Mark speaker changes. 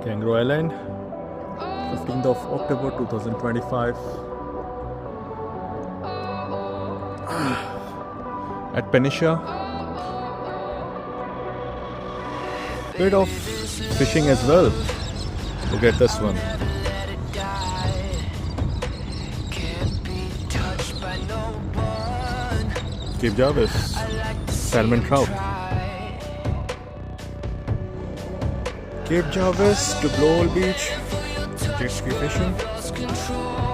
Speaker 1: Kangaroo Island, 15th of October 2025. At Penisha. Bit of fishing as well. Look at this one. Cape Jarvis, salmon trout. Cape Jarvis to Blowhole Beach, jet ski fishing.